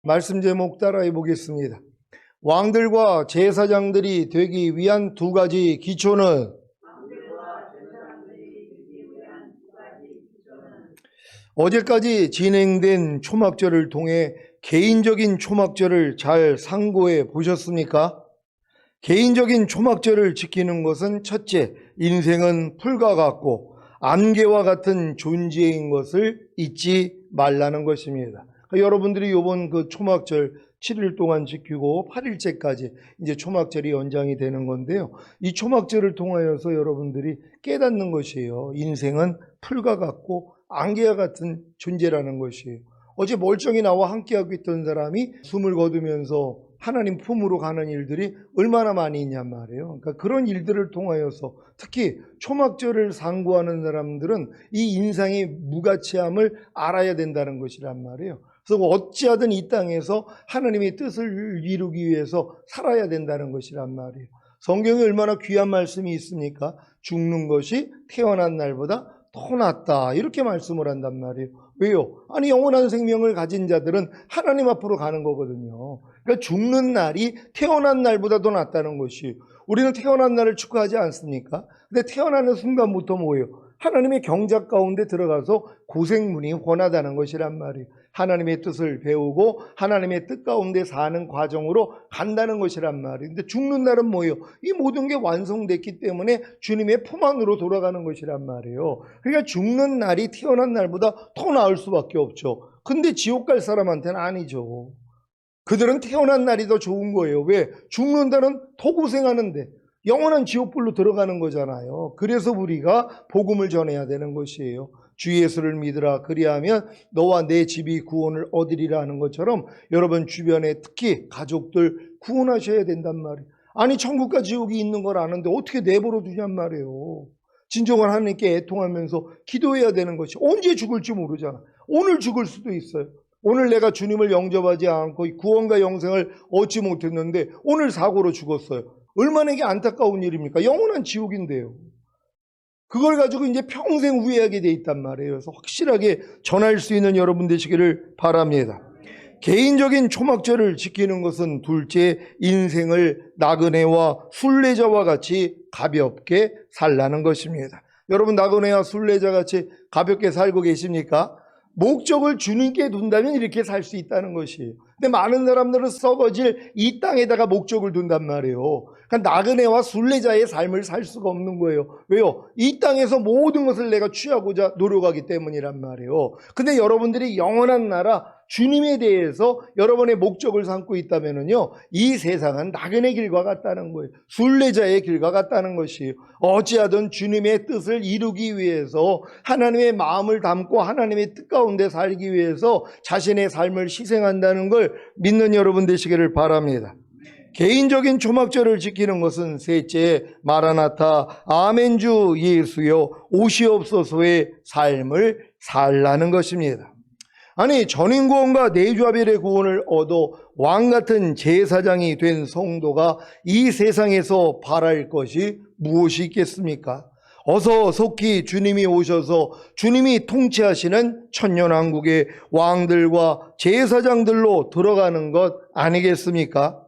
말씀 제목 따라해 보겠습니다. 왕들과 제사장들이 되기 위한 두 가지 기초는 어제까지 진행된 초막절을 통해 개인적인 초막절을 잘 상고해 보셨습니까? 개인적인 초막절을 지키는 것은 첫째, 인생은 풀과 같고 안개와 같은 존재인 것을 잊지 말라는 것입니다. 여러분들이 이번 그 초막절 7일 동안 지키고 8일째까지 이제 초막절이 연장이 되는 건데요. 이 초막절을 통하여서 여러분들이 깨닫는 것이에요. 인생은 풀과 같고 안개와 같은 존재라는 것이에요. 어제 멀쩡히 나와 함께하고 있던 사람이 숨을 거두면서 하나님 품으로 가는 일들이 얼마나 많이 있냔 말이에요. 그러니까 그런 일들을 통하여서 특히 초막절을 상고하는 사람들은 이 인생의 무가치함을 알아야 된다는 것이란 말이에요. 그래서 어찌하든 이 땅에서 하나님의 뜻을 이루기 위해서 살아야 된다는 것이란 말이에요. 성경에 얼마나 귀한 말씀이 있습니까? 죽는 것이 태어난 날보다 더 낫다, 이렇게 말씀을 한단 말이에요. 왜요? 아니, 영원한 생명을 가진 자들은 하나님 앞으로 가는 거거든요. 그러니까 죽는 날이 태어난 날보다 더 낫다는 것이, 우리는 태어난 날을 축하하지 않습니까? 근데 태어나는 순간부터 뭐예요? 하나님의 경작 가운데 들어가서 고생문이 훤하다는 것이란 말이에요. 하나님의 뜻을 배우고 하나님의 뜻 가운데 사는 과정으로 간다는 것이란 말이에요. 근데 죽는 날은 뭐예요? 이 모든 게 완성됐기 때문에 주님의 품 안으로 돌아가는 것이란 말이에요. 그러니까 죽는 날이 태어난 날보다 더 나을 수밖에 없죠. 근데 지옥 갈 사람한테는 아니죠. 그들은 태어난 날이 더 좋은 거예요. 왜? 죽는 날은 더 고생하는데 영원한 지옥불로 들어가는 거잖아요. 그래서 우리가 복음을 전해야 되는 것이에요. 주 예수를 믿으라, 그리하면 너와 내 집이 구원을 얻으리라 하는 것처럼 여러분 주변에 특히 가족들 구원하셔야 된단 말이에요. 아니, 천국과 지옥이 있는 걸 아는데 어떻게 내버려 두냔 말이에요. 진정한 하나님께 애통하면서 기도해야 되는 것이, 언제 죽을지 모르잖아. 오늘 죽을 수도 있어요. 오늘 내가 주님을 영접하지 않고 구원과 영생을 얻지 못했는데 오늘 사고로 죽었어요. 얼마나 이게 안타까운 일입니까? 영원한 지옥인데요. 그걸 가지고 이제 평생 후회하게 돼 있단 말이에요. 그래서 확실하게 전할 수 있는 여러분 되시기를 바랍니다. 개인적인 초막절을 지키는 것은 둘째, 인생을 나그네와 순례자와 같이 가볍게 살라는 것입니다. 여러분, 나그네와 순례자 같이 가볍게 살고 계십니까? 목적을 주님께 둔다면 이렇게 살 수 있다는 것이에요. 근데 많은 사람들은 썩어질 이 땅에다가 목적을 둔단 말이에요. 그러니까 나그네와 순례자의 삶을 살 수가 없는 거예요. 왜요? 이 땅에서 모든 것을 내가 취하고자 노력하기 때문이란 말이에요. 근데 여러분들이 영원한 나라 주님에 대해서 여러분의 목적을 삼고 있다면요, 이 세상은 나그네 길과 같다는 거예요. 순례자의 길과 같다는 것이에요. 어찌하든 주님의 뜻을 이루기 위해서 하나님의 마음을 담고 하나님의 뜻 가운데 살기 위해서 자신의 삶을 희생한다는 걸 믿는 여러분 되시기를 바랍니다. 개인적인 초막절을 지키는 것은 셋째, 마라나타, 아멘주 예수여 오시옵소서의 삶을 살라는 것입니다. 아니, 전인구원과 내주아벨의 구원을 얻어 왕같은 제사장이 된 성도가 이 세상에서 바랄 것이 무엇이 있겠습니까? 어서 속히 주님이 오셔서 주님이 통치하시는 천년왕국의 왕들과 제사장들로 들어가는 것 아니겠습니까?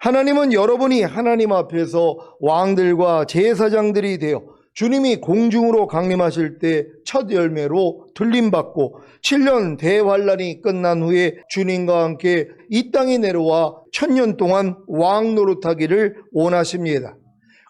하나님은 여러분이 하나님 앞에서 왕들과 제사장들이 되어 주님이 공중으로 강림하실 때 첫 열매로 들림받고 7년 대환란이 끝난 후에 주님과 함께 이 땅에 내려와 1000년 동안 왕 노릇하기를 원하십니다.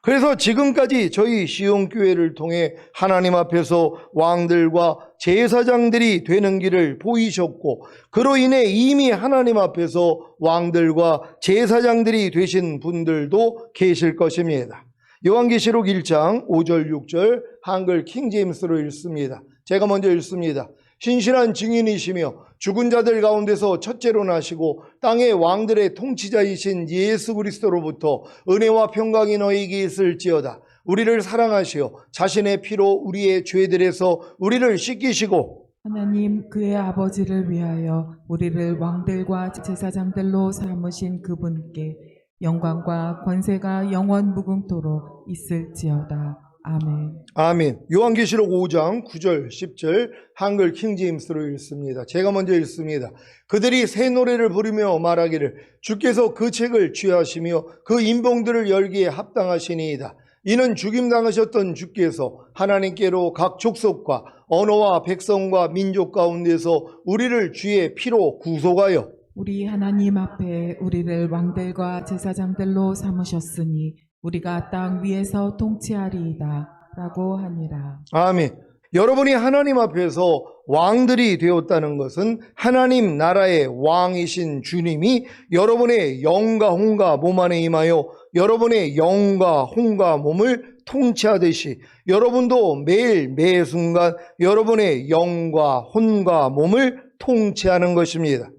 그래서 지금까지 저희 시온교회를 통해 하나님 앞에서 왕들과 제사장들이 되는 길을 보이셨고, 그로 인해 이미 하나님 앞에서 왕들과 제사장들이 되신 분들도 계실 것입니다. 요한계시록 1장 5절 6절 한글 킹제임스로 읽습니다. 제가 먼저 읽습니다. 신실한 증인이시며 죽은 자들 가운데서 첫째로 나시고 땅의 왕들의 통치자이신 예수 그리스도로부터 은혜와 평강이 너희에게 있을지어다. 우리를 사랑하시어 자신의 피로 우리의 죄들에서 우리를 씻기시고 하나님 그의 아버지를 위하여 우리를 왕들과 제사장들로 삼으신 그분께 영광과 권세가 영원 무궁토록 있을지어다. 아멘. 아멘. 요한계시록 5장 9절 10절 한글 킹제임스로 읽습니다. 제가 먼저 읽습니다. 그들이 새 노래를 부르며 말하기를 주께서 그 책을 취하시며 그 인봉들을 열기에 합당하시니이다. 이는 죽임당하셨던 주께서 하나님께로 각 족속과 언어와 백성과 민족 가운데서 우리를 주의 피로 구속하여 우리 하나님 앞에 우리를 왕들과 제사장들로 삼으셨으니 우리가 땅 위에서 통치하리이다 라고 하니라. 아멘. 여러분이 하나님 앞에서 왕들이 되었다는 것은 하나님 나라의 왕이신 주님이 여러분의 영과 혼과 몸 안에 임하여 여러분의 영과 혼과 몸을 통치하듯이 여러분도 매일 매 순간 여러분의 영과 혼과 몸을 통치하는 것입니다.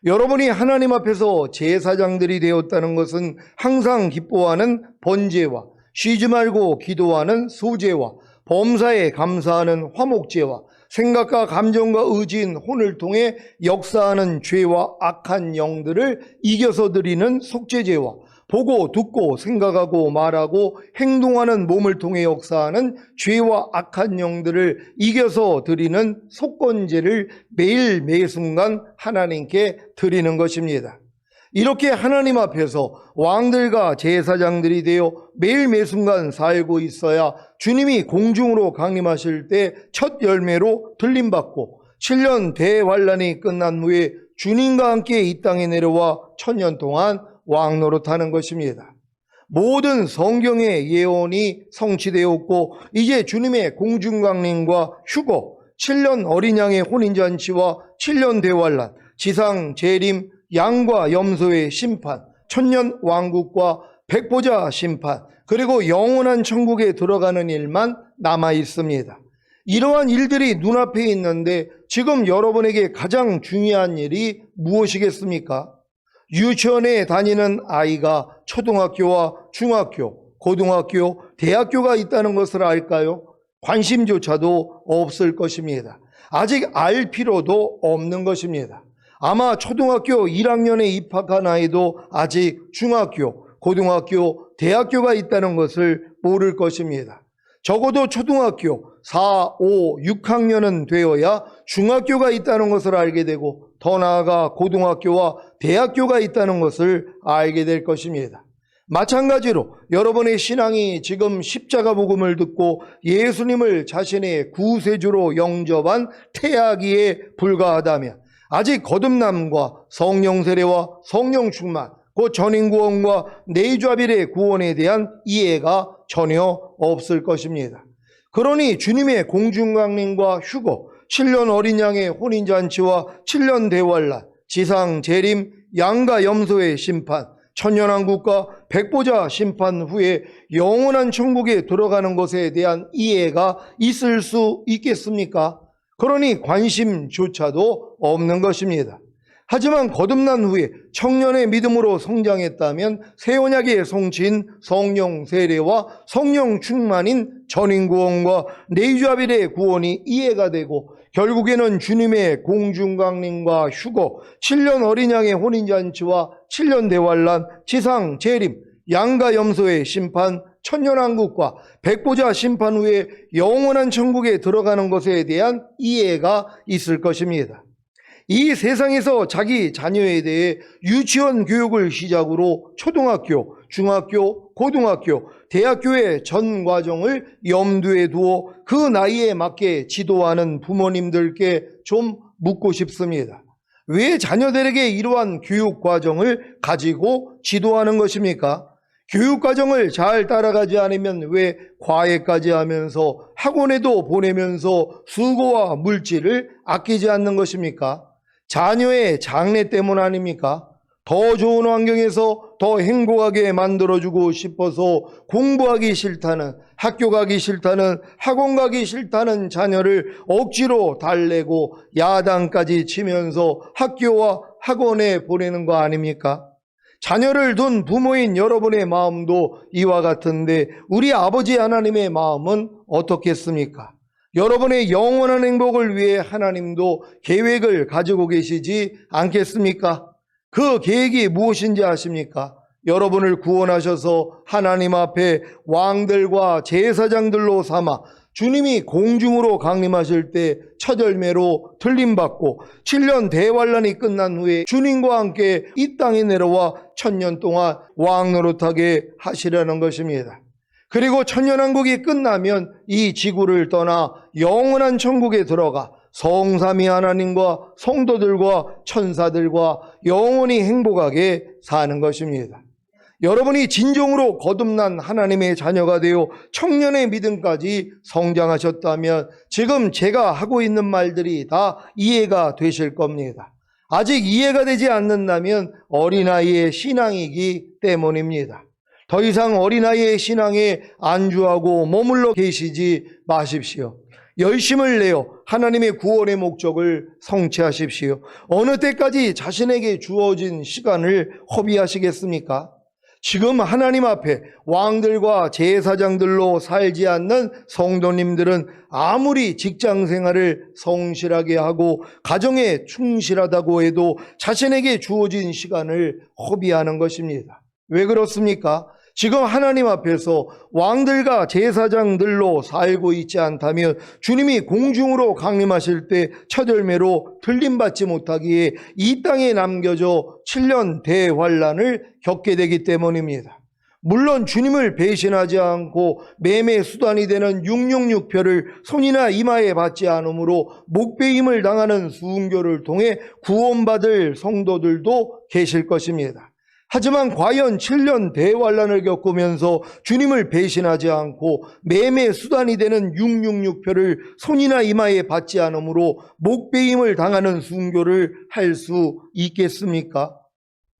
여러분이 하나님 앞에서 제사장들이 되었다는 것은 항상 기뻐하는 번제와 쉬지 말고 기도하는 소제와 범사에 감사하는 화목제와 생각과 감정과 의지인 혼을 통해 역사하는 죄와 악한 영들을 이겨서 드리는 속죄제와 보고 듣고 생각하고 말하고 행동하는 몸을 통해 역사하는 죄와 악한 영들을 이겨서 드리는 속건제를 매일 매 순간 하나님께 드리는 것입니다. 이렇게 하나님 앞에서 왕들과 제사장들이 되어 매일 매 순간 살고 있어야 주님이 공중으로 강림하실 때 첫 열매로 들림받고 7년 대환란이 끝난 후에 주님과 함께 이 땅에 내려와 1000년 동안 왕노릇하는 것입니다. 모든 성경의 예언이 성취되었고 이제 주님의 공중강림과 휴거, 7년 어린 양의 혼인잔치와 7년 대환란, 지상 재림, 양과 염소의 심판, 1000년 왕국과 백보자 심판, 그리고 영원한 천국에 들어가는 일만 남아 있습니다. 이러한 일들이 눈앞에 있는데 지금 여러분에게 가장 중요한 일이 무엇이겠습니까? 유치원에 다니는 아이가 초등학교와 중학교, 고등학교, 대학교가 있다는 것을 알까요? 관심조차도 없을 것입니다. 아직 알 필요도 없는 것입니다. 아마 초등학교 1학년에 입학한 아이도 아직 중학교, 고등학교, 대학교가 있다는 것을 모를 것입니다. 적어도 초등학교 4, 5, 6학년은 되어야 중학교가 있다는 것을 알게 되고 더 나아가 고등학교와 대학교가 있다는 것을 알게 될 것입니다. 마찬가지로 여러분의 신앙이 지금 십자가 복음을 듣고 예수님을 자신의 구세주로 영접한 태아기에 불과하다면 아직 거듭남과 성령 세례와 성령 충만, 곧 전인구원과 내주아빌의 구원에 대한 이해가 전혀 없을 것입니다. 그러니 주님의 공중강림과 휴거, 7년 어린 양의 혼인잔치와 7년 대환란, 지상 재림, 양과 염소의 심판, 천년왕국과 백보자 심판 후에 영원한 천국에 들어가는 것에 대한 이해가 있을 수 있겠습니까? 그러니 관심조차도 없는 것입니다. 하지만 거듭난 후에 청년의 믿음으로 성장했다면 새 언약의 성취인 성령 세례와 성령 충만인 전인구원과 내주아빌의 구원이 이해가 되고 결국에는 주님의 공중강림과 휴거, 7년 어린 양의 혼인잔치와 7년 대환란, 지상 재림, 양과 염소의 심판, 천년왕국과 백보자 심판 후에 영원한 천국에 들어가는 것에 대한 이해가 있을 것입니다. 이 세상에서 자기 자녀에 대해 유치원 교육을 시작으로 초등학교, 중학교, 고등학교, 대학교의 전 과정을 염두에 두어 그 나이에 맞게 지도하는 부모님들께 좀 묻고 싶습니다. 왜 자녀들에게 이러한 교육 과정을 가지고 지도하는 것입니까? 교육 과정을 잘 따라가지 않으면 왜 과외까지 하면서 학원에도 보내면서 수고와 물질을 아끼지 않는 것입니까? 자녀의 장래 때문 아닙니까? 더 좋은 환경에서 더 행복하게 만들어주고 싶어서 공부하기 싫다는, 학교 가기 싫다는, 학원 가기 싫다는 자녀를 억지로 달래고 야단까지 치면서 학교와 학원에 보내는 거 아닙니까? 자녀를 둔 부모인 여러분의 마음도 이와 같은데 우리 아버지 하나님의 마음은 어떻겠습니까? 여러분의 영원한 행복을 위해 하나님도 계획을 가지고 계시지 않겠습니까? 그 계획이 무엇인지 아십니까? 여러분을 구원하셔서 하나님 앞에 왕들과 제사장들로 삼아 주님이 공중으로 강림하실 때 첫 열매로 틀림받고 7년 대환란이 끝난 후에 주님과 함께 이 땅에 내려와 1000년 동안 왕노릇하게 하시려는 것입니다. 그리고 천년왕국이 끝나면 이 지구를 떠나 영원한 천국에 들어가 성삼위 하나님과 성도들과 천사들과 영원히 행복하게 사는 것입니다. 여러분이 진정으로 거듭난 하나님의 자녀가 되어 청년의 믿음까지 성장하셨다면 지금 제가 하고 있는 말들이 다 이해가 되실 겁니다. 아직 이해가 되지 않는다면 어린아이의 신앙이기 때문입니다. 더 이상 어린아이의 신앙에 안주하고 머물러 계시지 마십시오. 열심을 내어 하나님의 구원의 목적을 성취하십시오. 어느 때까지 자신에게 주어진 시간을 허비하시겠습니까? 지금 하나님 앞에 왕들과 제사장들로 살지 않는 성도님들은 아무리 직장 생활을 성실하게 하고 가정에 충실하다고 해도 자신에게 주어진 시간을 허비하는 것입니다. 왜 그렇습니까? 지금 하나님 앞에서 왕들과 제사장들로 살고 있지 않다면 주님이 공중으로 강림하실 때 첫 열매로 틀림받지 못하기에 이 땅에 남겨져 7년 대환란을 겪게 되기 때문입니다. 물론 주님을 배신하지 않고 매매 수단이 되는 666표를 손이나 이마에 받지 않으므로 목배임을 당하는 순교를 통해 구원받을 성도들도 계실 것입니다. 하지만 과연 7년 대환란을 겪으면서 주님을 배신하지 않고 매매 수단이 되는 666표를 손이나 이마에 받지 않으므로 목배임을 당하는 순교를 할 수 있겠습니까?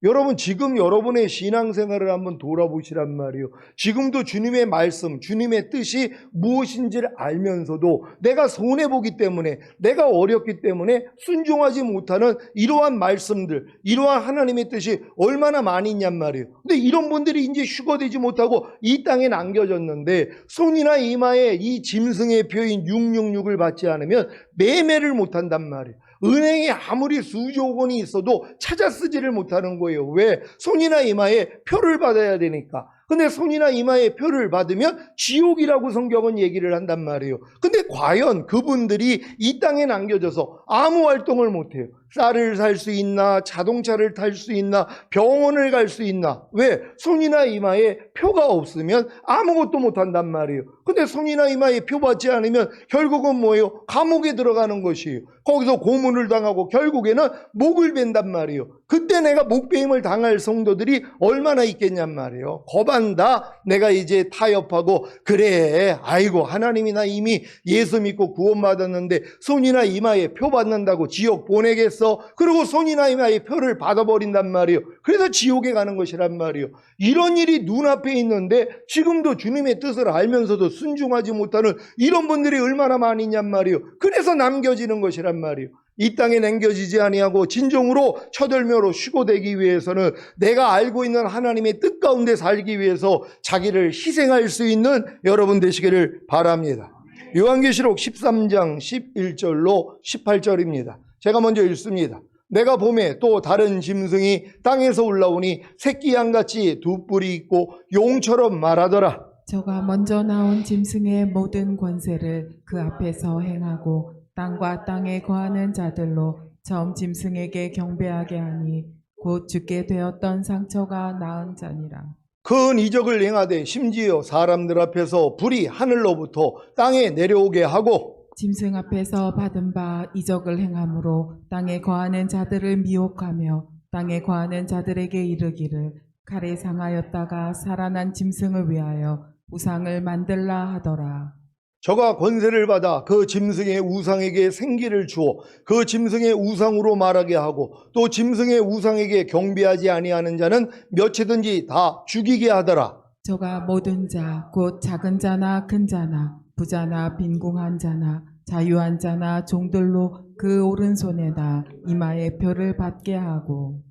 여러분, 지금 여러분의 신앙생활을 한번 돌아보시란 말이에요. 지금도 주님의 말씀, 주님의 뜻이 무엇인지를 알면서도 내가 손해보기 때문에, 내가 어렵기 때문에 순종하지 못하는 이러한 말씀들, 이러한 하나님의 뜻이 얼마나 많이 있냔 말이에요. 근데 이런 분들이 이제 휴거되지 못하고 이 땅에 남겨졌는데 손이나 이마에 이 짐승의 표인 666을 받지 않으면 매매를 못한단 말이에요. 은행에 아무리 수조 원이 있어도 찾아 쓰지를 못하는 거예요. 왜? 손이나 이마에 표를 받아야 되니까. 근데 손이나 이마에 표를 받으면 지옥이라고 성경은 얘기를 한단 말이에요. 근데 과연 그분들이 이 땅에 남겨져서 아무 활동을 못해요. 쌀을 살 수 있나, 자동차를 탈 수 있나, 병원을 갈 수 있나. 왜? 손이나 이마에 표가 없으면 아무것도 못한단 말이에요. 근데 손이나 이마에 표 받지 않으면 결국은 뭐예요? 감옥에 들어가는 것이에요. 거기서 고문을 당하고 결국에는 목을 벤단 말이에요. 그때 내가 목배임을 당할 성도들이 얼마나 있겠냔 말이에요. 거반다 내가 이제 타협하고 그래 아이고 하나님이 나 이미 예수 믿고 구원받았는데 손이나 이마에 표 받는다고 지옥 보내겠어? 그리고 손이나 이마에 표를 받아버린단 말이에요. 그래서 지옥에 가는 것이란 말이에요. 이런 일이 눈앞에 있는데 지금도 주님의 뜻을 알면서도 순종하지 못하는 이런 분들이 얼마나 많이 있냔 말이에요. 그래서 남겨지는 것이란 말이에요. 이 땅에 남겨지지 아니하고 진정으로 첫 열매로 휴거되기 위해서는 내가 알고 있는 하나님의 뜻 가운데 살기 위해서 자기를 희생할 수 있는 여러분 되시기를 바랍니다. 요한계시록 13장 11절로 18절입니다. 제가 먼저 읽습니다. 내가 봄에 또 다른 짐승이 땅에서 올라오니 새끼 양같이 두 뿔이 있고 용처럼 말하더라. 저가 먼저 나온 짐승의 모든 권세를 그 앞에서 행하고 땅과 땅에 거하는 자들로 처음 짐승에게 경배하게 하니 곧 죽게 되었던 상처가 나은 자니라. 큰 이적을 행하되 심지어 사람들 앞에서 불이 하늘로부터 땅에 내려오게 하고 짐승 앞에서 받은 바 이적을 행함으로 땅에 거하는 자들을 미혹하며 땅에 거하는 자들에게 이르기를 칼에 상하였다가 살아난 짐승을 위하여 우상을 만들라 하더라. 저가 권세를 받아 그 짐승의 우상에게 생기를 주어 그 짐승의 우상으로 말하게 하고 또 짐승의 우상에게 경배하지 아니하는 자는 몇이든지 다 죽이게 하더라. 저가 모든 자 곧 작은 자나 큰 자나 부자나 빈궁한 자나 자유한 자나 종들로 그 오른손에다 이마에 표를 받게 하고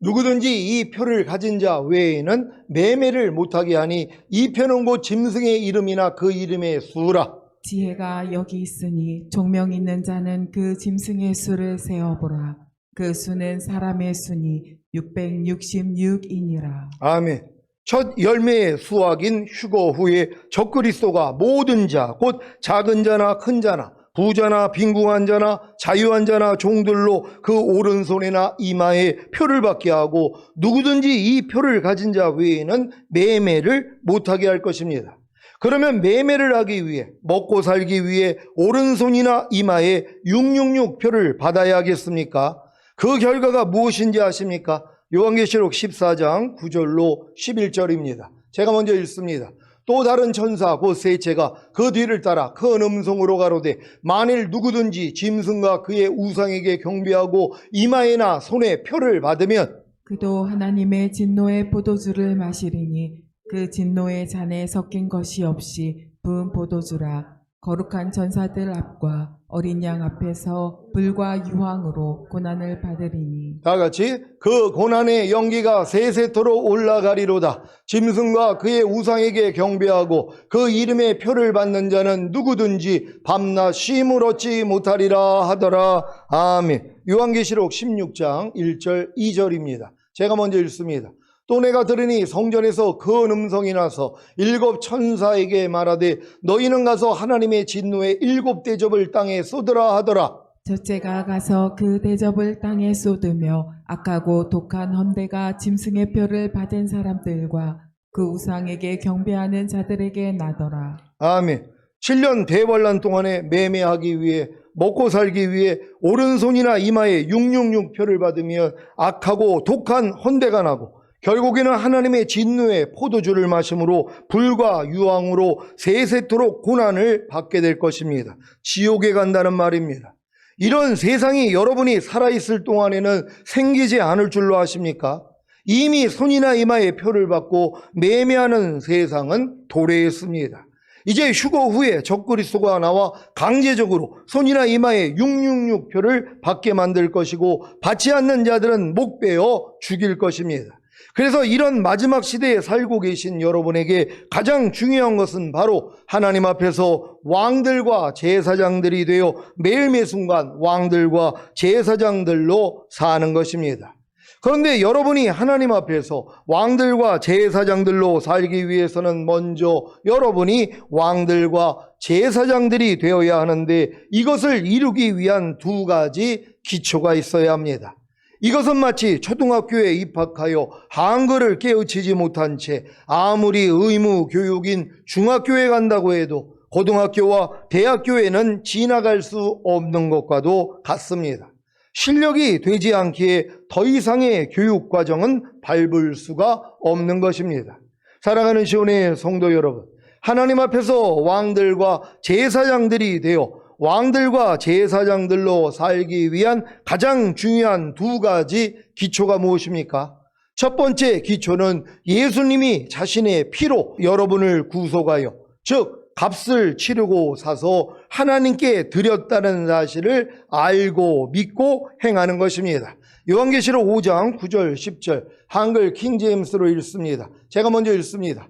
누구든지 이 표를 가진 자 외에는 매매를 못하게 하니 이 표는 곧 짐승의 이름이나 그 이름의 수라. 지혜가 여기 있으니 총명 있는 자는 그 짐승의 수를 세어보라. 그 수는 사람의 수니 666이니라. 아멘. 첫 열매의 수확인 휴거 후에 적그리스도가 모든 자, 곧 작은 자나 큰 자나 부자나 빈궁한 자나 자유한 자나 종들로 그 오른손이나 이마에 표를 받게 하고 누구든지 이 표를 가진 자 외에는 매매를 못하게 할 것입니다. 그러면 매매를 하기 위해, 먹고 살기 위해 오른손이나 이마에 666표를 받아야 하겠습니까? 그 결과가 무엇인지 아십니까? 요한계시록 14장 9절로 11절입니다. 제가 먼저 읽습니다. 또 다른 천사 곧 셋째가 그 뒤를 따라 큰 음성으로 가로되 만일 누구든지 짐승과 그의 우상에게 경배하고 이마에나 손에 표를 받으면 그도 하나님의 진노의 포도주를 마시리니 그 진노의 잔에 섞인 것이 없이 부은 포도주라. 거룩한 전사들 앞과 어린 양 앞에서 불과 유황으로 고난을 받으리니. 다 같이 그 고난의 연기가 세세토록 올라가리로다. 짐승과 그의 우상에게 경배하고 그 이름의 표를 받는 자는 누구든지 밤낮 쉼을 얻지 못하리라 하더라. 아멘. 요한계시록 16장 1절 2절입니다. 제가 먼저 읽습니다. 또 내가 들으니 성전에서 큰 음성이 나서 일곱 천사에게 말하되 너희는 가서 하나님의 진노의 일곱 대접을 땅에 쏟으라 하더라. 첫째가 가서 그 대접을 땅에 쏟으며 악하고 독한 헌대가 짐승의 표를 받은 사람들과 그 우상에게 경배하는 자들에게 나더라. 아멘. 7년 대환란 동안에 매매하기 위해 먹고 살기 위해 오른손이나 이마에 666표를 받으며 악하고 독한 헌대가 나고 결국에는 하나님의 진노의 포도주를 마심으로 불과 유황으로 세세토록 고난을 받게 될 것입니다. 지옥에 간다는 말입니다. 이런 세상이 여러분이 살아있을 동안에는 생기지 않을 줄로 아십니까? 이미 손이나 이마에 표를 받고 매매하는 세상은 도래했습니다. 이제 휴거 후에 적그리스도가 나와 강제적으로 손이나 이마에 666표를 받게 만들 것이고 받지 않는 자들은 목 베어 죽일 것입니다. 그래서 이런 마지막 시대에 살고 계신 여러분에게 가장 중요한 것은 바로 하나님 앞에서 왕들과 제사장들이 되어 매일 매순간 왕들과 제사장들로 사는 것입니다. 그런데 여러분이 하나님 앞에서 왕들과 제사장들로 살기 위해서는 먼저 여러분이 왕들과 제사장들이 되어야 하는데 이것을 이루기 위한 두 가지 기초가 있어야 합니다. 이것은 마치 초등학교에 입학하여 한글을 깨우치지 못한 채 아무리 의무 교육인 중학교에 간다고 해도 고등학교와 대학교에는 지나갈 수 없는 것과도 같습니다. 실력이 되지 않기에 더 이상의 교육 과정은 밟을 수가 없는 것입니다. 사랑하는 시온의 성도 여러분, 하나님 앞에서 왕들과 제사장들이 되어 왕들과 제사장들로 살기 위한 가장 중요한 두 가지 기초가 무엇입니까? 첫 번째 기초는 예수님이 자신의 피로 여러분을 구속하여, 즉 값을 치르고 사서 하나님께 드렸다는 사실을 알고 믿고 행하는 것입니다. 요한계시록 5장 9절 10절 한글 킹제임스로 읽습니다. 제가 먼저 읽습니다.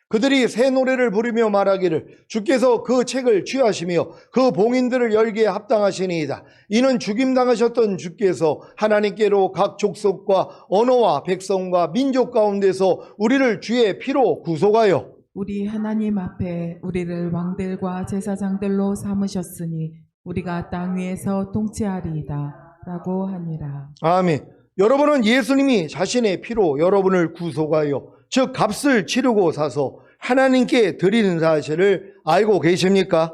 그들이 새 노래를 부르며 말하기를 주께서 그 책을 취하시며 그 봉인들을 열기에 합당하시니이다. 이는 죽임당하셨던 주께서 하나님께로 각 족속과 언어와 백성과 민족 가운데서 우리를 주의 피로 구속하여 우리 하나님 앞에 우리를 왕들과 제사장들로 삼으셨으니 우리가 땅 위에서 통치하리이다 라고 하니라. 아멘. 여러분은 예수님이 자신의 피로 여러분을 구속하여 즉 값을 치르고 사서 하나님께 드리는 사실을 알고 계십니까?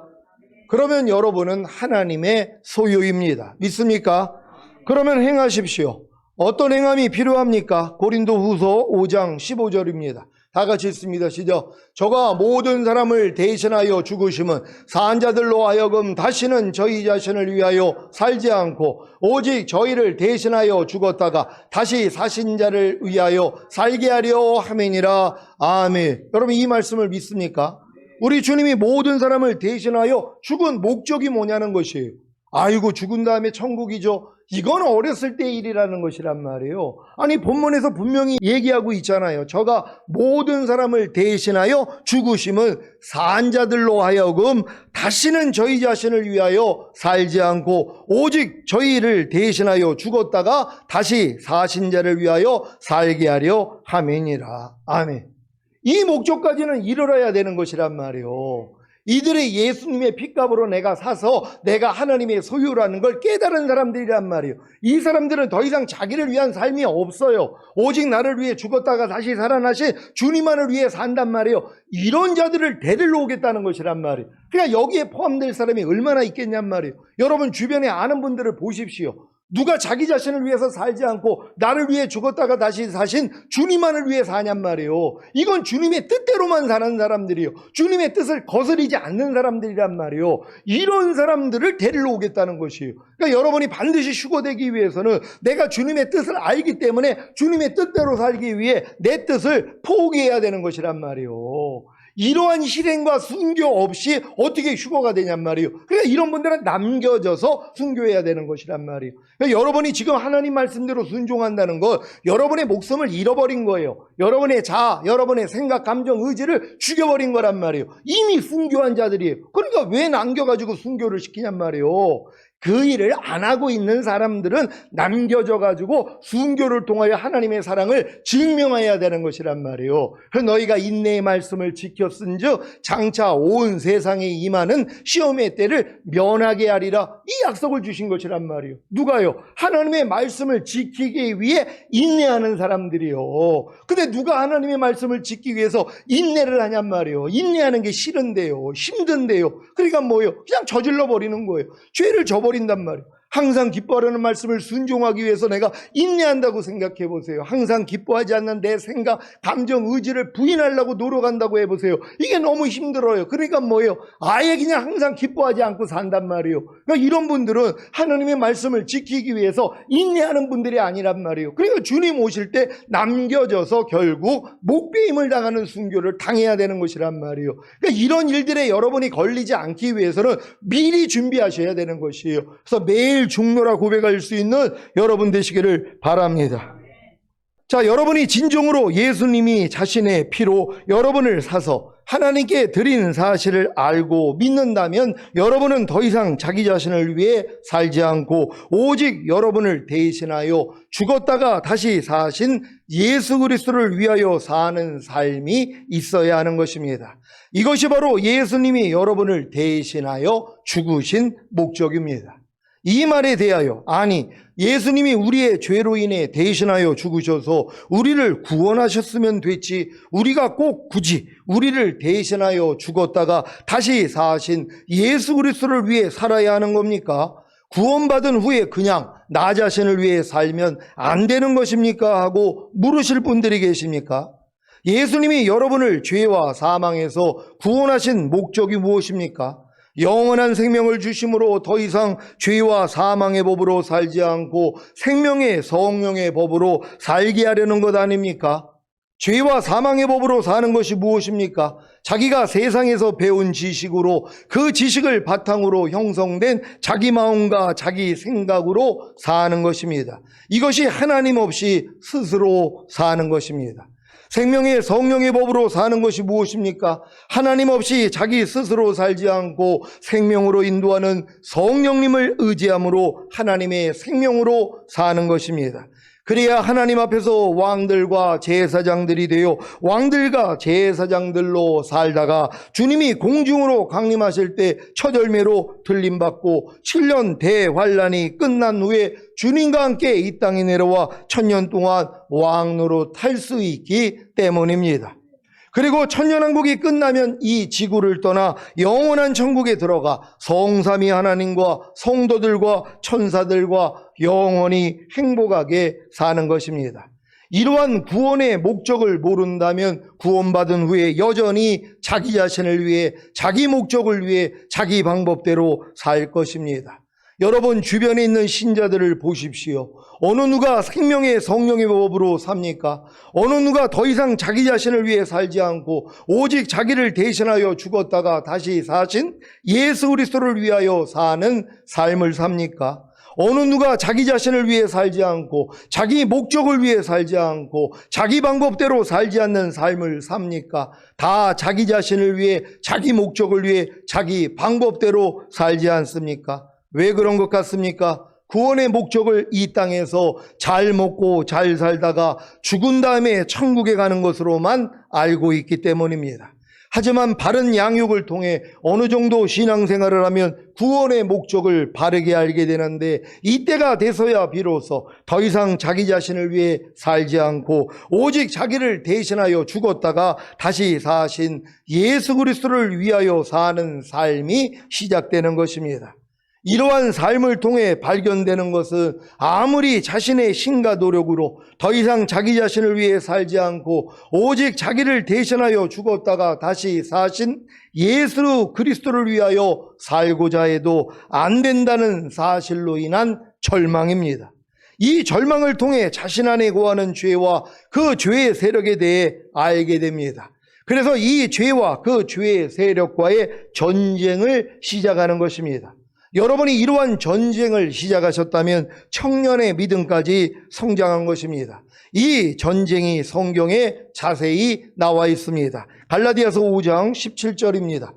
그러면 여러분은 하나님의 소유입니다. 믿습니까? 그러면 행하십시오. 어떤 행함이 필요합니까? 고린도후서 5장 15절입니다. 다 같이 읽습니다. 시작. 저가 모든 사람을 대신하여 죽으심은 산 자들로 하여금 다시는 저희 자신을 위하여 살지 않고 오직 저희를 대신하여 죽었다가 다시 사신 자를 위하여 살게 하려 함이니라. 아멘. 여러분 이 말씀을 믿습니까? 우리 주님이 모든 사람을 대신하여 죽은 목적이 뭐냐는 것이에요. 아이고 죽은 다음에 천국이죠. 이건 어렸을 때 일이라는 것이란 말이에요. 아니 본문에서 분명히 얘기하고 있잖아요. 저가 모든 사람을 대신하여 죽으심은 산 자들로 하여금 다시는 저희 자신을 위하여 살지 않고 오직 저희를 대신하여 죽었다가 다시 사신 자를 위하여 살게 하려 함이니라. 아멘. 이 목적까지는 이르러야 되는 것이란 말이에요. 이들의 예수님의 핏값으로 내가 사서 내가 하나님의 소유라는 걸 깨달은 사람들이란 말이에요. 이 사람들은 더 이상 자기를 위한 삶이 없어요. 오직 나를 위해 죽었다가 다시 살아나신 주님만을 위해 산단 말이에요. 이런 자들을 데리러 오겠다는 것이란 말이에요. 그러니까 여기에 포함될 사람이 얼마나 있겠냔 말이에요. 여러분 주변에 아는 분들을 보십시오. 누가 자기 자신을 위해서 살지 않고 나를 위해 죽었다가 다시 사신 주님만을 위해 사냔 말이에요. 이건 주님의 뜻대로만 사는 사람들이에요. 주님의 뜻을 거스리지 않는 사람들이란 말이에요. 이런 사람들을 데리러 오겠다는 것이에요. 그러니까 여러분이 반드시 휴거되기 위해서는 내가 주님의 뜻을 알기 때문에 주님의 뜻대로 살기 위해 내 뜻을 포기해야 되는 것이란 말이에요. 이러한 실행과 순교 없이 어떻게 휴거가 되냔 말이에요. 그러니까 이런 분들은 남겨져서 순교해야 되는 것이란 말이에요. 그러니까 여러분이 지금 하나님 말씀대로 순종한다는 건 여러분의 목숨을 잃어버린 거예요. 여러분의 자아, 여러분의 생각, 감정, 의지를 죽여버린 거란 말이에요. 이미 순교한 자들이에요. 그러니까 왜 남겨가지고 순교를 시키냔 말이에요. 그 일을 안 하고 있는 사람들은 남겨져 가지고 순교를 통하여 하나님의 사랑을 증명해야 되는 것이란 말이에요. 그래서 너희가 인내의 말씀을 지켰은즉 장차 온 세상에 임하는 시험의 때를 면하게 하리라. 이 약속을 주신 것이란 말이에요. 누가요? 하나님의 말씀을 지키기 위해 인내하는 사람들이요. 근데 누가 하나님의 말씀을 지키기 위해서 인내를 하냔 말이에요. 인내하는 게 싫은데요, 힘든데요. 그러니까 뭐예요? 그냥 저질러 버리는 거예요. 죄를 저버린단 말이에요. 항상 기뻐하라는 말씀을 순종하기 위해서 내가 인내한다고 생각해 보세요. 항상 기뻐하지 않는 내 생각, 감정, 의지를 부인하려고 노력한다고 해보세요. 이게 너무 힘들어요. 그러니까 뭐예요? 아예 그냥 항상 기뻐하지 않고 산단 말이에요. 그러니까 이런 분들은 하나님의 말씀을 지키기 위해서 인내하는 분들이 아니란 말이에요. 그러니까 주님 오실 때 남겨져서 결국 목배임을 당하는 순교를 당해야 되는 것이란 말이에요. 그러니까 이런 일들에 여러분이 걸리지 않기 위해서는 미리 준비하셔야 되는 것이에요. 그래서 매일 중노라 고백할 수 있는 여러분 되시기를 바랍니다. 자, 여러분이 진정으로 예수님이 자신의 피로 여러분을 사서 하나님께 드린 사실을 알고 믿는다면 여러분은 더 이상 자기 자신을 위해 살지 않고 오직 여러분을 대신하여 죽었다가 다시 사신 예수 그리스도를 위하여 사는 삶이 있어야 하는 것입니다. 이것이 바로 예수님이 여러분을 대신하여 죽으신 목적입니다. 이 말에 대하여 아니 예수님이 우리의 죄로 인해 대신하여 죽으셔서 우리를 구원하셨으면 됐지 우리가 꼭 굳이 우리를 대신하여 죽었다가 다시 사신 예수 그리스도를 위해 살아야 하는 겁니까? 구원받은 후에 그냥 나 자신을 위해 살면 안 되는 것입니까? 하고 물으실 분들이 계십니까? 예수님이 여러분을 죄와 사망에서 구원하신 목적이 무엇입니까? 영원한 생명을 주심으로 더 이상 죄와 사망의 법으로 살지 않고 생명의 성령의 법으로 살게 하려는 것 아닙니까? 죄와 사망의 법으로 사는 것이 무엇입니까? 자기가 세상에서 배운 지식으로 그 지식을 바탕으로 형성된 자기 마음과 자기 생각으로 사는 것입니다. 이것이 하나님 없이 스스로 사는 것입니다. 생명의 성령의 법으로 사는 것이 무엇입니까? 하나님 없이 자기 스스로 살지 않고 생명으로 인도하는 성령님을 의지함으로 하나님의 생명으로 사는 것입니다. 그래야 하나님 앞에서 왕들과 제사장들이 되어 왕들과 제사장들로 살다가 주님이 공중으로 강림하실 때 첫 열매로 들림받고 7년 대환란이 끝난 후에 주님과 함께 이 땅에 내려와 1000년 동안 왕노로 탈 수 있기 때문입니다. 그리고 천년왕국이 끝나면 이 지구를 떠나 영원한 천국에 들어가 성삼위 하나님과 성도들과 천사들과 영원히 행복하게 사는 것입니다. 이러한 구원의 목적을 모른다면 구원받은 후에 여전히 자기 자신을 위해 자기 목적을 위해 자기 방법대로 살 것입니다. 여러분 주변에 있는 신자들을 보십시오. 어느 누가 생명의 성령의 법으로 삽니까? 어느 누가 더 이상 자기 자신을 위해 살지 않고 오직 자기를 대신하여 죽었다가 다시 사신 예수 그리스도를 위하여 사는 삶을 삽니까? 어느 누가 자기 자신을 위해 살지 않고 자기 목적을 위해 살지 않고 자기 방법대로 살지 않는 삶을 삽니까? 다 자기 자신을 위해 자기 목적을 위해 자기 방법대로 살지 않습니까? 왜 그런 것 같습니까? 구원의 목적을 이 땅에서 잘 먹고 잘 살다가 죽은 다음에 천국에 가는 것으로만 알고 있기 때문입니다. 하지만 바른 양육을 통해 어느 정도 신앙생활을 하면 구원의 목적을 바르게 알게 되는데 이때가 돼서야 비로소 더 이상 자기 자신을 위해 살지 않고 오직 자기를 대신하여 죽었다가 다시 사신 예수 그리스도를 위하여 사는 삶이 시작되는 것입니다. 이러한 삶을 통해 발견되는 것은 아무리 자신의 힘과 노력으로 더 이상 자기 자신을 위해 살지 않고 오직 자기를 대신하여 죽었다가 다시 사신 예수 그리스도를 위하여 살고자 해도 안 된다는 사실로 인한 절망입니다. 이 절망을 통해 자신 안에 거하는 죄와 그 죄의 세력에 대해 알게 됩니다. 그래서 이 죄와 그 죄의 세력과의 전쟁을 시작하는 것입니다. 여러분이 이러한 전쟁을 시작하셨다면 청년의 믿음까지 성장한 것입니다. 이 전쟁이 성경에 자세히 나와 있습니다. 갈라디아서 5장 17절입니다.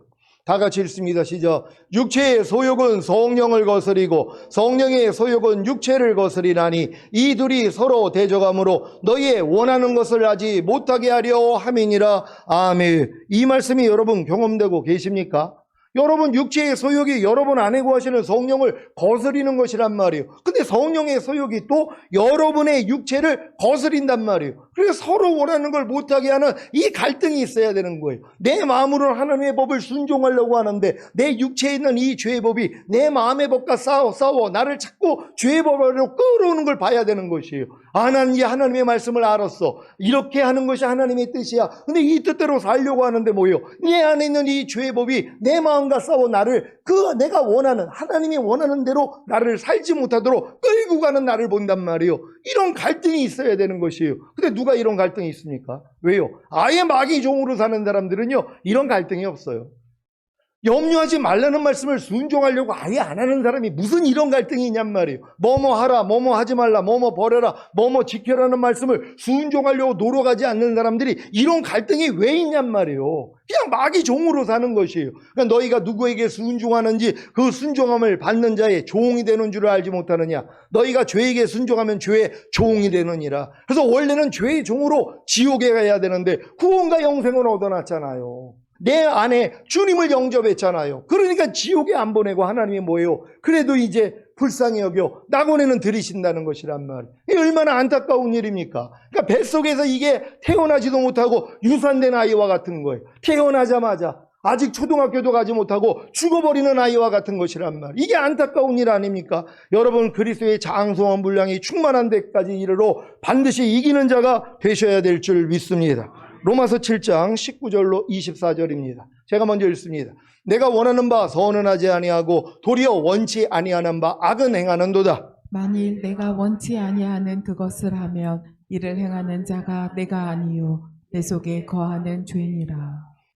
다 같이 읽습니다. 시작. 육체의 소욕은 성령을 거스리고 성령의 소욕은 육체를 거스리나니 이 둘이 서로 대적함으로 너희의 원하는 것을 하지 못하게 하려 함이니라. 아멘. 이 말씀이 여러분 경험되고 계십니까? 여러분 육체의 소욕이 여러분 안에 거하시는 성령을 거스리는 것이란 말이에요. 근데 성령의 소욕이 또 여러분의 육체를 거스린단 말이에요. 그래서 서로 원하는 걸 못하게 하는 이 갈등이 있어야 되는 거예요. 내 마음으로는 하나님의 법을 순종하려고 하는데 내 육체에 있는 이 죄의 법이 내 마음의 법과 싸워 나를 자꾸 죄의 법으로 끌어오는 걸 봐야 되는 것이에요. 난 하나님의 말씀을 알았어. 이렇게 하는 것이 하나님의 뜻이야. 근데 이 뜻대로 살려고 하는데 뭐예요? 내 안에 있는 이 죄의 법이 내 마음과 싸워 나를 내가 원하는 하나님이 원하는 대로 나를 살지 못하도록 끌고 가는 나를 본단 말이에요. 이런 갈등이 있어야 되는 것이에요. 근데 누가 이런 갈등이 있습니까? 왜요? 아예 마귀 종으로 사는 사람들은요 이런 갈등이 없어요. 염려하지 말라는 말씀을 순종하려고 아예 안 하는 사람이 무슨 이런 갈등이 있냔 말이에요. 뭐뭐 하라, 뭐뭐 하지 말라, 뭐뭐 버려라, 뭐뭐 지켜라는 말씀을 순종하려고 노력하지 않는 사람들이 이런 갈등이 왜 있냔 말이에요. 그냥 마귀 종으로 사는 것이에요. 그러니까 너희가 누구에게 순종하는지 그 순종함을 받는 자의 종이 되는 줄을 알지 못하느냐. 너희가 죄에게 순종하면 죄의 종이 되느니라. 그래서 원래는 죄의 종으로 지옥에 가야 되는데 구원과 영생을 얻어놨잖아요. 내 안에 주님을 영접했잖아요. 그러니까 지옥에 안 보내고 하나님이 뭐예요? 그래도 이제 불쌍히 여겨 낙원에는 들이신다는 것이란 말이에요. 이게 얼마나 안타까운 일입니까? 그러니까 뱃속에서 이게 태어나지도 못하고 유산된 아이와 같은 거예요. 태어나자마자 아직 초등학교도 가지 못하고 죽어버리는 아이와 같은 것이란 말이에요. 이게 안타까운 일 아닙니까? 여러분 그리스도의 장성한 분량이 충만한 데까지 이르러 반드시 이기는 자가 되셔야 될 줄 믿습니다. 로마서 7장 19절로 24절입니다. 제가 먼저 읽습니다. 내가 원하는 바 선은 하지 아니하고 도리어 원치 아니하는 바 악은 행하는도다. 만일 내가 원치 아니하는 그것을 하면 이를 행하는 자가 내가 아니요 내 속에 거하는 죄니라.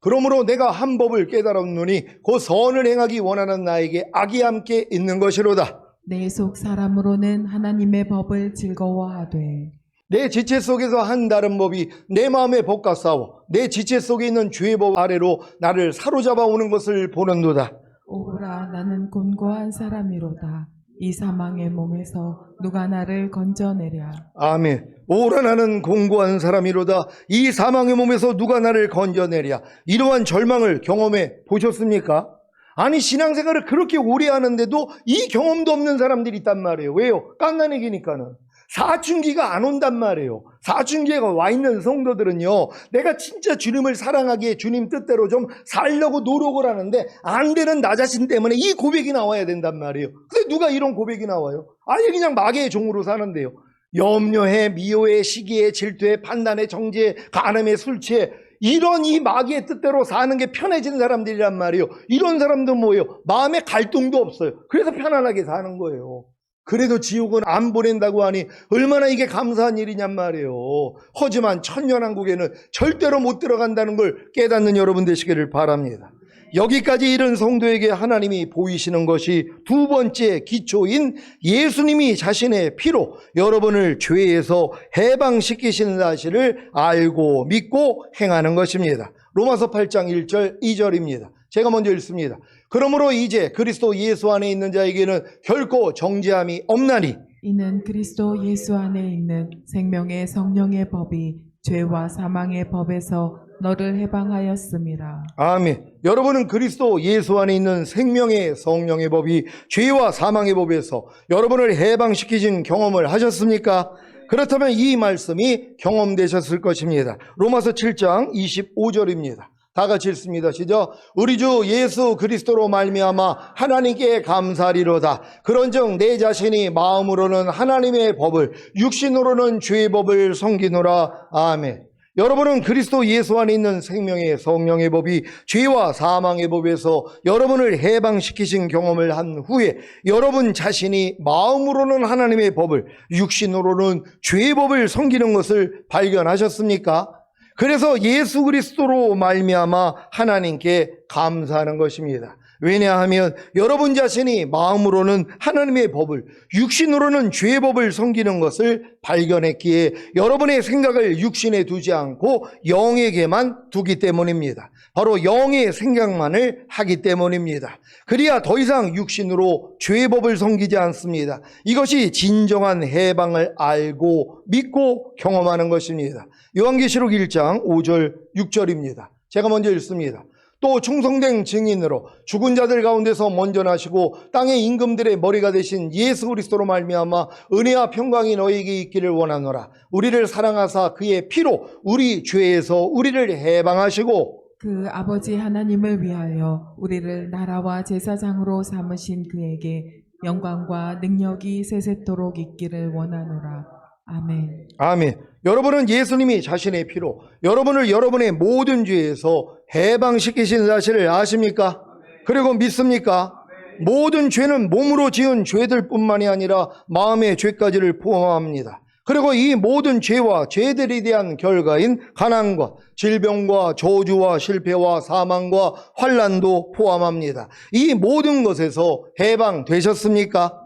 그러므로 내가 한 법을 깨달았노니 그 선을 행하기 원하는 나에게 악이 함께 있는 것이로다. 내 속 사람으로는 하나님의 법을 즐거워하되 내 지체 속에서 한 다른 법이 내 마음의 법과 싸워 내 지체 속에 있는 죄의 법 아래로 나를 사로잡아 오는 것을 보는도다. 오라 나는 곤고한 사람이로다. 이 사망의 몸에서 누가 나를 건져내랴. 아멘. 오라 나는 공고한 사람이로다. 이 사망의 몸에서 누가 나를 건져내랴. 이러한 절망을 경험해 보셨습니까? 아니 신앙생활을 그렇게 오래 하는데도 이 경험도 없는 사람들이 있단 말이에요. 왜요? 갓난애기니까는. 사춘기가 안 온단 말이에요. 사춘기가 와 있는 성도들은요, 내가 진짜 주님을 사랑하기에 주님 뜻대로 좀 살려고 노력을 하는데 안 되는 나 자신 때문에 이 고백이 나와야 된단 말이에요. 근데 누가 이런 고백이 나와요? 아예 그냥 마귀의 종으로 사는데요. 염려해, 미워해, 시기해, 질투해, 판단해, 정죄해, 간음해, 술취해, 이런 이 마귀의 뜻대로 사는 게 편해진 사람들이란 말이에요. 이런 사람들은 뭐예요? 마음에 갈등도 없어요. 그래서 편안하게 사는 거예요. 그래도 지옥은 안 보낸다고 하니 얼마나 이게 감사한 일이냔 말이에요. 하지만 천년왕국에는 절대로 못 들어간다는 걸 깨닫는 여러분 되시기를 바랍니다. 여기까지 이른 성도에게 하나님이 보이시는 것이 두 번째 기초인 예수님이 자신의 피로 여러분을 죄에서 해방시키시는 사실을 알고 믿고 행하는 것입니다. 로마서 8장 1절 2절입니다. 제가 먼저 읽습니다. 그러므로 이제 그리스도 예수 안에 있는 자에게는 결코 정죄함이 없나니 이는 그리스도 예수 안에 있는 생명의 성령의 법이 죄와 사망의 법에서 너를 해방하였음이라. 아멘. 여러분은 그리스도 예수 안에 있는 생명의 성령의 법이 죄와 사망의 법에서 여러분을 해방시키신 경험을 하셨습니까? 그렇다면 이 말씀이 경험되셨을 것입니다. 로마서 7장 25절입니다. 다 같이 읽습니다. 시작. 우리 주 예수 그리스도로 말미암아 하나님께 감사리로다. 그런즉 내 자신이 마음으로는 하나님의 법을 육신으로는 죄의 법을 섬기노라. 아멘. 여러분은 그리스도 예수 안에 있는 생명의 성령의 법이 죄와 사망의 법에서 여러분을 해방시키신 경험을 한 후에 여러분 자신이 마음으로는 하나님의 법을 육신으로는 죄의 법을 섬기는 것을 발견하셨습니까? 그래서 예수 그리스도로 말미암아 하나님께 감사하는 것입니다. 왜냐하면 여러분 자신이 마음으로는 하나님의 법을 육신으로는 죄의 법을 섬기는 것을 발견했기에 여러분의 생각을 육신에 두지 않고 영에게만 두기 때문입니다. 바로 영의 생각만을 하기 때문입니다. 그래야 더 이상 육신으로 죄의 법을 섬기지 않습니다. 이것이 진정한 해방을 알고 믿고 경험하는 것입니다. 요한계시록 1장 5절 6절입니다. 제가 먼저 읽습니다. 또 충성된 증인으로 죽은 자들 가운데서 먼저 나시고 땅의 임금들의 머리가 되신 예수 그리스도로 말미암아 은혜와 평강이 너희에게 있기를 원하노라. 우리를 사랑하사 그의 피로 우리 죄에서 우리를 해방하시고 그 아버지 하나님을 위하여 우리를 나라와 제사장으로 삼으신 그에게 영광과 능력이 세세토록 있기를 원하노라. 아멘. 아멘. 여러분은 예수님이 자신의 피로 여러분을 여러분의 모든 죄에서 해방시키신 사실을 아십니까? 그리고 믿습니까? 모든 죄는 몸으로 지은 죄들 뿐만이 아니라 마음의 죄까지를 포함합니다. 그리고 이 모든 죄와 죄들에 대한 결과인 가난과 질병과 저주와 실패와 사망과 환난도 포함합니다. 이 모든 것에서 해방되셨습니까?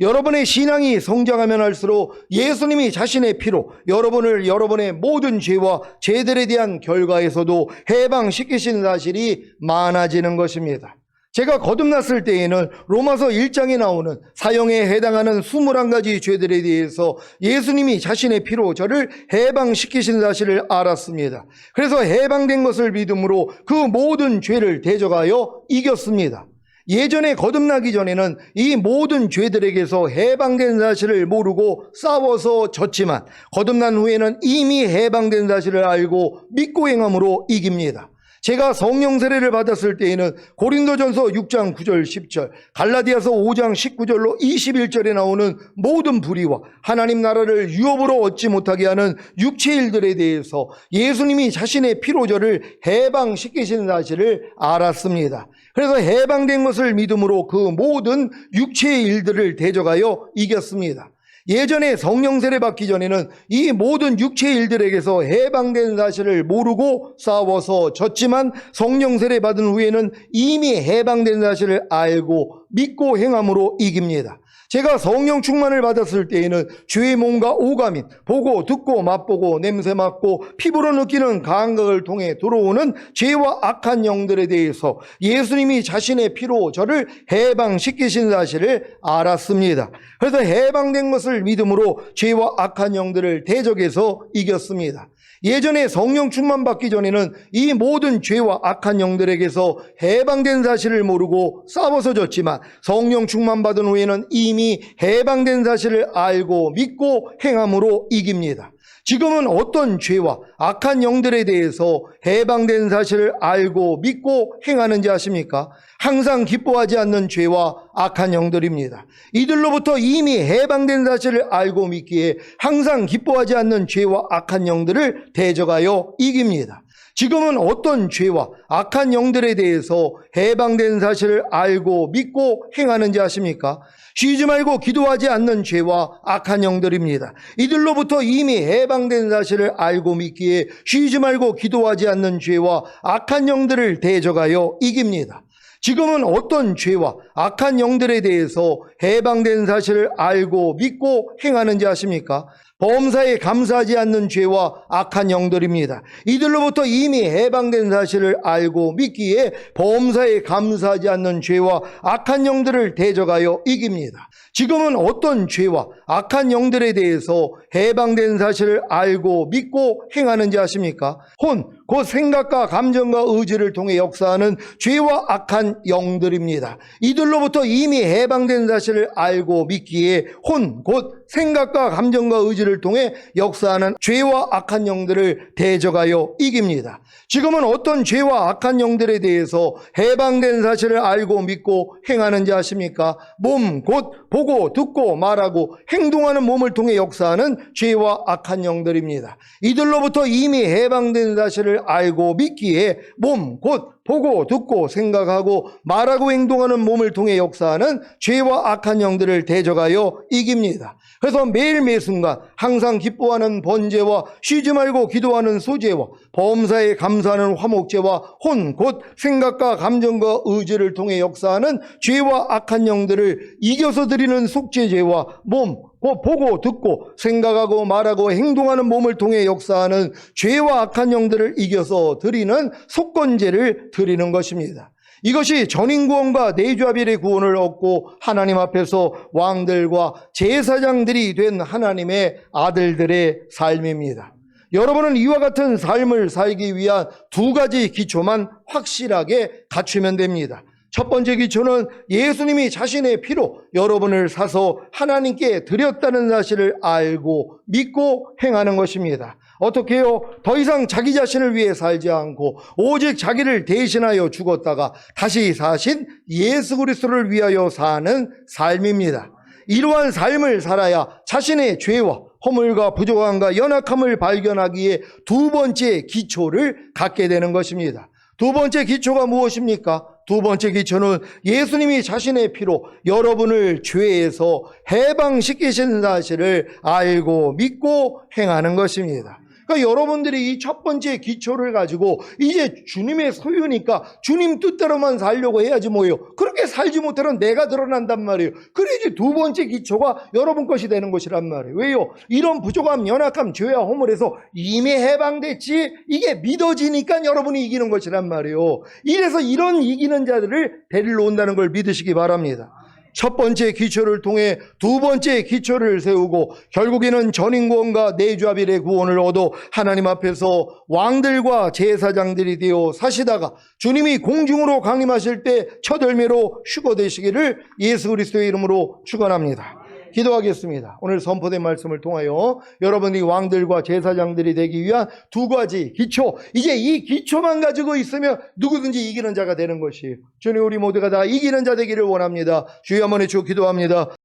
여러분의 신앙이 성장하면 할수록 예수님이 자신의 피로 여러분을 여러분의 모든 죄와 죄들에 대한 결과에서도 해방시키신 사실이 많아지는 것입니다. 제가 거듭났을 때에는 로마서 1장에 나오는 사형에 해당하는 21가지 죄들에 대해서 예수님이 자신의 피로 저를 해방시키신 사실을 알았습니다. 그래서 해방된 것을 믿음으로 그 모든 죄를 대적하여 이겼습니다. 예전에 거듭나기 전에는 이 모든 죄들에게서 해방된 사실을 모르고 싸워서 졌지만 거듭난 후에는 이미 해방된 사실을 알고 믿고 행함으로 이깁니다. 제가 성령 세례를 받았을 때에는 고린도전서 6장 9절 10절, 갈라디아서 5장 19절로 21절에 나오는 모든 불의와 하나님 나라를 유업으로 얻지 못하게 하는 육체의 일들에 대해서 예수님이 자신의 피로 저를 해방시키신 사실을 알았습니다. 그래서 해방된 것을 믿음으로 그 모든 육체의 일들을 대적하여 이겼습니다. 예전에 성령 세례 받기 전에는 이 모든 육체의 일들에게서 해방된 사실을 모르고 싸워서 졌지만 성령 세례 받은 후에는 이미 해방된 사실을 알고 믿고 행함으로 이깁니다. 제가 성령 충만을 받았을 때에는 죄의 몸과 오감인 보고 듣고 맛보고 냄새 맡고 피부로 느끼는 감각을 통해 들어오는 죄와 악한 영들에 대해서 예수님이 자신의 피로 저를 해방시키신 사실을 알았습니다. 그래서 해방된 것을 믿음으로 죄와 악한 영들을 대적해서 이겼습니다. 예전에 성령 충만 받기 전에는 이 모든 죄와 악한 영들에게서 해방된 사실을 모르고 싸워서 졌지만 성령 충만 받은 후에는 이미 해방된 사실을 알고 믿고 행함으로 이깁니다. 지금은 어떤 죄와 악한 영들에 대해서 해방된 사실을 알고 믿고 행하는지 아십니까? 항상 기뻐하지 않는 죄와 악한 영들입니다. 이들로부터 이미 해방된 사실을 알고 믿기에 항상 기뻐하지 않는 죄와 악한 영들을 대적하여 이깁니다. 지금은 어떤 죄와 악한 영들에 대해서 해방된 사실을 알고 믿고 행하는지 아십니까? 쉬지 말고 기도하지 않는 죄와 악한 영들입니다. 이들로부터 이미 해방된 사실을 알고 믿기에 쉬지 말고 기도하지 않는 죄와 악한 영들을 대적하여 이깁니다. 지금은 어떤 죄와 악한 영들에 대해서 해방된 사실을 알고 믿고 행하는지 아십니까? 범사에 감사하지 않는 죄와 악한 영들입니다. 이들로부터 이미 해방된 사실을 알고 믿기에 범사에 감사하지 않는 죄와 악한 영들을 대적하여 이깁니다. 지금은 어떤 죄와 악한 영들에 대해서 해방된 사실을 알고 믿고 행하는지 아십니까? 혼, 곧 생각과 감정과 의지를 통해 역사하는 죄와 악한 영들입니다. 이들로부터 이미 해방된 사실을 알고 믿기에 혼, 곧 생각과 감정과 의지를 통해 역사하는 죄와 악한 영들을 대적하여 이깁니다. 지금은 어떤 죄와 악한 영들에 대해서 해방된 사실을 알고 믿고 행하는지 아십니까? 몸, 곧 보고 듣고 말하고 행동하는 몸을 통해 역사하는 죄와 악한 영들입니다. 이들로부터 이미 해방된 사실을 알고 믿기에 몸, 곧 보고 듣고 생각하고 말하고 행동하는 몸을 통해 역사하는 죄와 악한 영들을 대적하여 이깁니다. 그래서 매일 매순간 항상 기뻐하는 번제와 쉬지 말고 기도하는 소제와 범사에 감사하는 화목제와 혼, 곧 생각과 감정과 의지를 통해 역사하는 죄와 악한 영들을 이겨서 드리는 속죄제와 몸, 보고 듣고 생각하고 말하고 행동하는 몸을 통해 역사하는 죄와 악한 영들을 이겨서 드리는 속건제를 드리는 것입니다. 이것이 전인구원과 내주아벨의 구원을 얻고 하나님 앞에서 왕들과 제사장들이 된 하나님의 아들들의 삶입니다. 여러분은 이와 같은 삶을 살기 위한 두 가지 기초만 확실하게 갖추면 됩니다. 첫 번째 기초는 예수님이 자신의 피로 여러분을 사서 하나님께 드렸다는 사실을 알고 믿고 행하는 것입니다. 어떻게 해요? 더 이상 자기 자신을 위해 살지 않고 오직 자기를 대신하여 죽었다가 다시 사신 예수 그리스도를 위하여 사는 삶입니다. 이러한 삶을 살아야 자신의 죄와 허물과 부족함과 연약함을 발견하기에 두 번째 기초를 갖게 되는 것입니다. 두 번째 기초가 무엇입니까? 두 번째 기초는 예수님이 자신의 피로 여러분을 죄에서 해방시키신 사실을 알고 믿고 행하는 것입니다. 그러니까 여러분들이 이 첫 번째 기초를 가지고 이제 주님의 소유니까 주님 뜻대로만 살려고 해야지 뭐예요. 그렇게 살지 못하면 내가 드러난단 말이에요. 그래야지 두 번째 기초가 여러분 것이 되는 것이란 말이에요. 왜요? 이런 부족함, 연약함, 죄와 허물에서 이미 해방됐지 이게 믿어지니까 여러분이 이기는 것이란 말이에요. 이래서 이런 이기는 자들을 데리러 온다는 걸 믿으시기 바랍니다. 첫 번째 기초를 통해 두 번째 기초를 세우고 결국에는 전인구원과 내주아벨의 구원을 얻어 하나님 앞에서 왕들과 제사장들이 되어 사시다가 주님이 공중으로 강림하실 때 첫 열매로 휴거되시기를 예수 그리스도의 이름으로 축원합니다. 기도하겠습니다. 오늘 선포된 말씀을 통하여 여러분이 왕들과 제사장들이 되기 위한 두 가지 기초, 이제 이 기초만 가지고 있으면 누구든지 이기는 자가 되는 것이에요. 주님, 우리 모두가 다 이기는 자 되기를 원합니다. 주여 한번 해주시고 기도합니다.